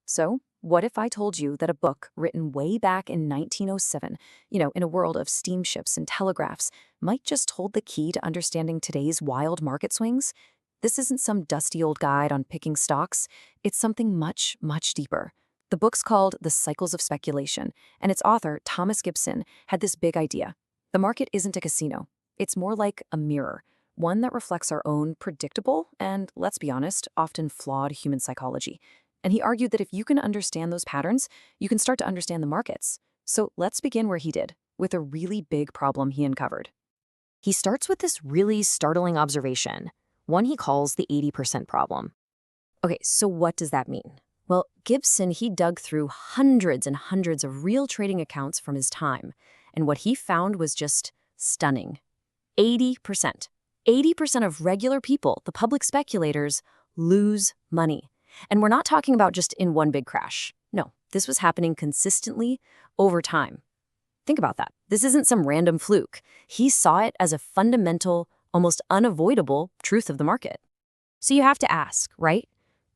So, what if I told you that a book written way back in 1907, in a world of steamships and telegraphs, might just hold the key to understanding today's wild market swings? This isn't some dusty old guide on picking stocks. It's something much, much deeper. The book's called The Cycles of Speculation, and its author, Thomas Gibson, had this big idea. The market isn't a casino. It's more like a mirror, one that reflects our own predictable and, let's be honest, often flawed human psychology. And he argued that if you can understand those patterns, you can start to understand the markets. So let's begin where he did, with a really big problem he uncovered. He starts with this really startling observation, one he calls the 80% problem. Okay, so what does that mean? Well, Gibson, he dug through hundreds and hundreds of real trading accounts from his time, and what he found was just stunning. 80%. 80% of regular people, the public speculators, lose money. And we're not talking about just in one big crash. No, this was happening consistently over time. Think about that. This isn't some random fluke. He saw it as a fundamental, almost unavoidable truth of the market. So you have to ask, right?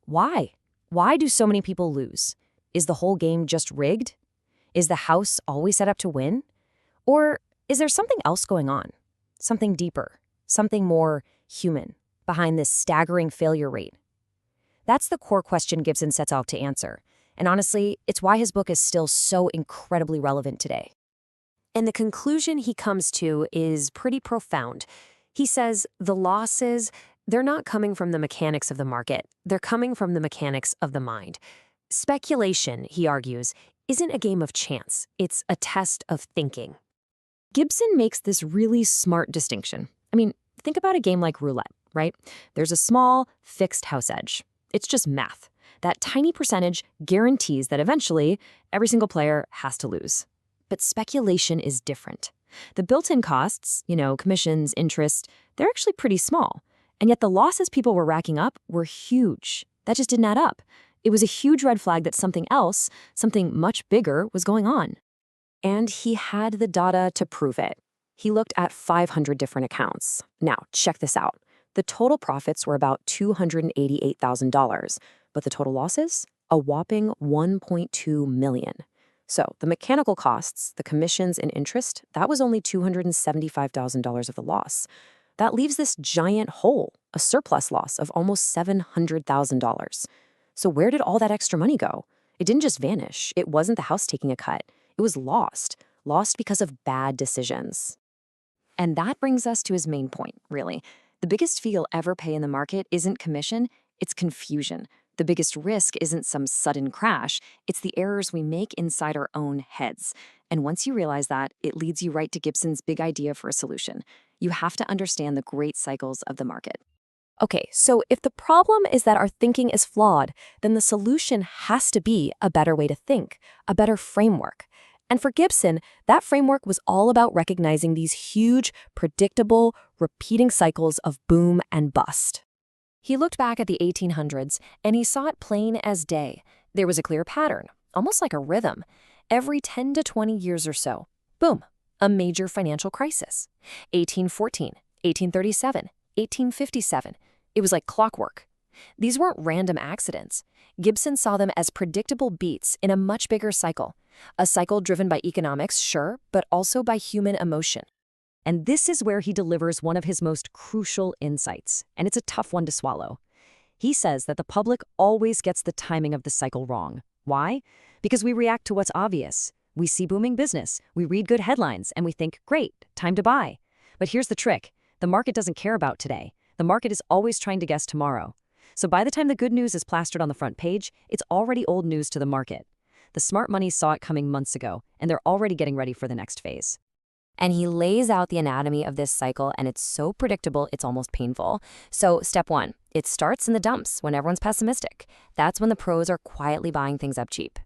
Why? Why do so many people lose? Is the whole game just rigged? Is the house always set up to win? Or is there something else going on? Something deeper, something more human behind this staggering failure rate? That's the core question Gibson sets out to answer. And honestly, it's why his book is still so incredibly relevant today. And the conclusion he comes to is pretty profound. He says the losses, they're not coming from the mechanics of the market. They're coming from the mechanics of the mind. Speculation, he argues, isn't a game of chance. It's a test of thinking. Gibson makes this really smart distinction. I mean, think about a game like roulette, right? There's a small, fixed house edge. It's just math. That tiny percentage guarantees that eventually every single player has to lose. But speculation is different. The built-in costs, commissions, interest, they're actually pretty small. And yet the losses people were racking up were huge. That just didn't add up. It was a huge red flag that something else, something much bigger, was going on. And he had the data to prove it. He looked at 500 different accounts. Now, check this out. The total profits were about $288,000, but the total losses? A whopping $1.2 million. So the mechanical costs, the commissions and interest, that was only $275,000 of the loss. That leaves this giant hole, a surplus loss of almost $700,000. So where did all that extra money go? It didn't just vanish. It wasn't the house taking a cut. It was lost because of bad decisions. And that brings us to his main point, really. The biggest fee you'll ever pay in the market isn't commission, it's confusion. The biggest risk isn't some sudden crash, it's the errors we make inside our own heads. And once you realize that, it leads you right to Gibson's big idea for a solution. You have to understand the great cycles of the market. Okay, so if the problem is that our thinking is flawed, then the solution has to be a better way to think, a better framework. And for Gibson, that framework was all about recognizing these huge, predictable, repeating cycles of boom and bust. He looked back at the 1800s, and he saw it plain as day. There was a clear pattern, almost like a rhythm. Every 10 to 20 years or so, boom, a major financial crisis. 1814, 1837, 1857. It was like clockwork. These weren't random accidents. Gibson saw them as predictable beats in a much bigger cycle. A cycle driven by economics, sure, but also by human emotion. And this is where he delivers one of his most crucial insights, and it's a tough one to swallow. He says that the public always gets the timing of the cycle wrong. Why? Because we react to what's obvious. We see booming business, we read good headlines, and we think, great, time to buy. But here's the trick. The market doesn't care about today. The market is always trying to guess tomorrow. So by the time the good news is plastered on the front page, it's already old news to the market. The smart money saw it coming months ago, and they're already getting ready for the next phase. And he lays out the anatomy of this cycle, and it's so predictable, it's almost painful. So step one, it starts in the dumps when everyone's pessimistic. That's when the pros are quietly buying things up cheap.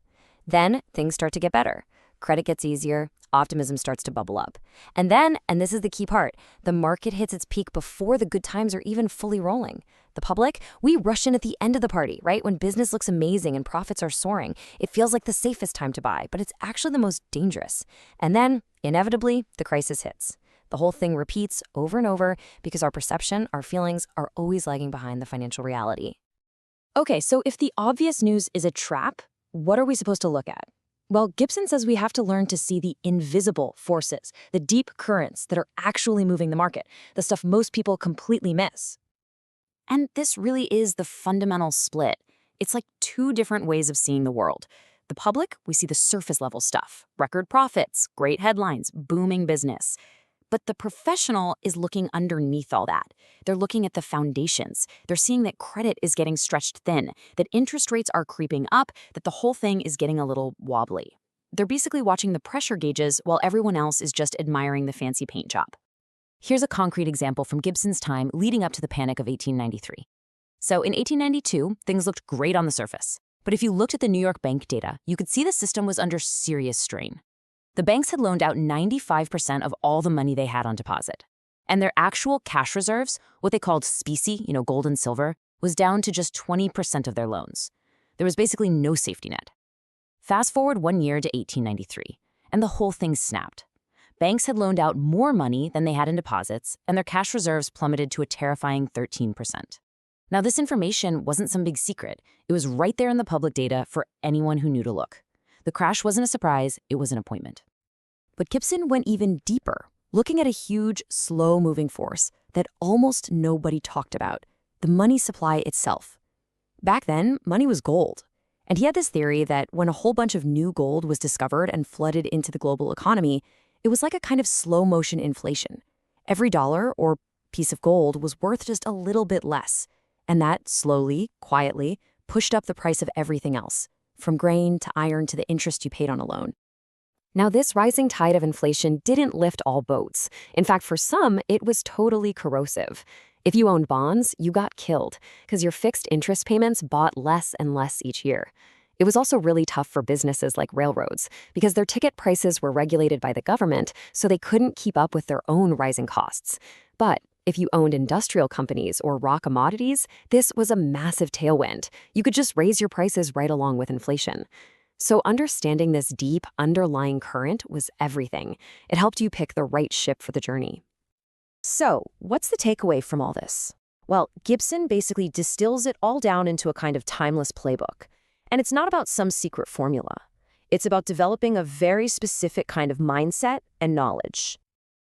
Then things start to get better. Credit gets easier, optimism starts to bubble up. And then, and this is the key part, the market hits its peak before the good times are even fully rolling. The public, we rush in at the end of the party, right? When business looks amazing and profits are soaring, it feels like the safest time to buy, but it's actually the most dangerous. And then, inevitably, the crisis hits. The whole thing repeats over and over because our perception, our feelings are always lagging behind the financial reality. Okay, so if the obvious news is a trap, what are we supposed to look at? Well, Gibson says we have to learn to see the invisible forces, the deep currents that are actually moving the market, the stuff most people completely miss. And this really is the fundamental split. It's like two different ways of seeing the world. The public, we see the surface level stuff, record profits, great headlines, booming business. But the professional is looking underneath all that. They're looking at the foundations. They're seeing that credit is getting stretched thin, that interest rates are creeping up, that the whole thing is getting a little wobbly. They're basically watching the pressure gauges while everyone else is just admiring the fancy paint job. Here's a concrete example from Gibson's time leading up to the Panic of 1893. So in 1892, things looked great on the surface. But if you looked at the New York bank data, you could see the system was under serious strain. The banks had loaned out 95% of all the money they had on deposit. And their actual cash reserves, what they called specie, gold and silver, was down to just 20% of their loans. There was basically no safety net. Fast forward 1 year to 1893, and the whole thing snapped. Banks had loaned out more money than they had in deposits, and their cash reserves plummeted to a terrifying 13%. Now, this information wasn't some big secret. It was right there in the public data for anyone who knew to look. The crash wasn't a surprise, it was an appointment. But Gibson went even deeper, looking at a huge, slow-moving force that almost nobody talked about, the money supply itself. Back then, money was gold. And he had this theory that when a whole bunch of new gold was discovered and flooded into the global economy, it was like a kind of slow-motion inflation. Every dollar or piece of gold was worth just a little bit less. And that slowly, quietly, pushed up the price of everything else, from grain to iron to the interest you paid on a loan. Now, this rising tide of inflation didn't lift all boats. In fact, for some, it was totally corrosive. If you owned bonds, you got killed, because your fixed interest payments bought less and less each year. It was also really tough for businesses like railroads, because their ticket prices were regulated by the government, so they couldn't keep up with their own rising costs. But if you owned industrial companies or raw commodities, this was a massive tailwind. You could just raise your prices right along with inflation. So understanding this deep, underlying current was everything. It helped you pick the right ship for the journey. So, what's the takeaway from all this? Well, Gibson basically distills it all down into a kind of timeless playbook. And it's not about some secret formula. It's about developing a very specific kind of mindset and knowledge.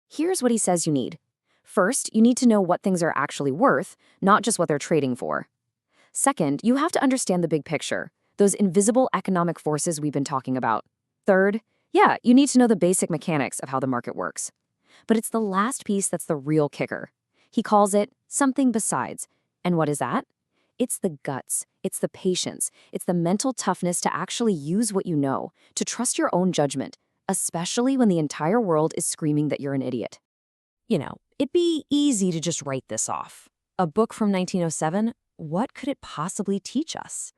Here's what he says you need. First, you need to know what things are actually worth, not just what they're trading for. Second, you have to understand the big picture, those invisible economic forces we've been talking about. Third, you need to know the basic mechanics of how the market works. But it's the last piece that's the real kicker. He calls it something besides. And what is that? It's the guts, it's the patience, it's the mental toughness to actually use what you know, to trust your own judgment, especially when the entire world is screaming that you're an idiot. It'd be easy to just write this off. A book from 1907, what could it possibly teach us?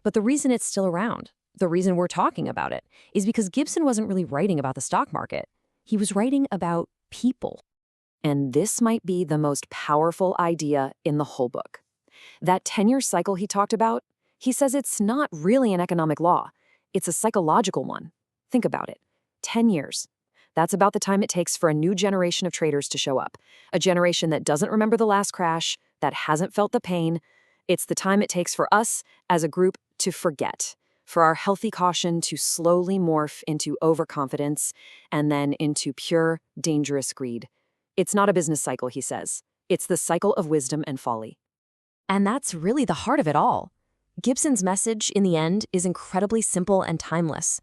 But the reason it's still around, the reason we're talking about it, is because Gibson wasn't really writing about the stock market. He was writing about people. And this might be the most powerful idea in the whole book. That 10-year cycle he talked about, he says it's not really an economic law. It's a psychological one. Think about it. 10 years. That's about the time it takes for a new generation of traders to show up. A generation that doesn't remember the last crash, that hasn't felt the pain. It's the time it takes for us, as a group, to forget. For our healthy caution to slowly morph into overconfidence and then into pure, dangerous greed. It's not a business cycle, he says. It's the cycle of wisdom and folly. And that's really the heart of it all. Gibson's message, in the end, is incredibly simple and timeless.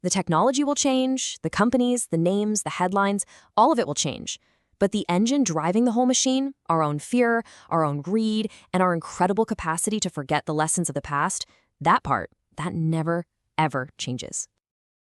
The technology will change, the companies, the names, the headlines, all of it will change. But the engine driving the whole machine, our own fear, our own greed, and our incredible capacity to forget the lessons of the past, that part, that never, ever changes.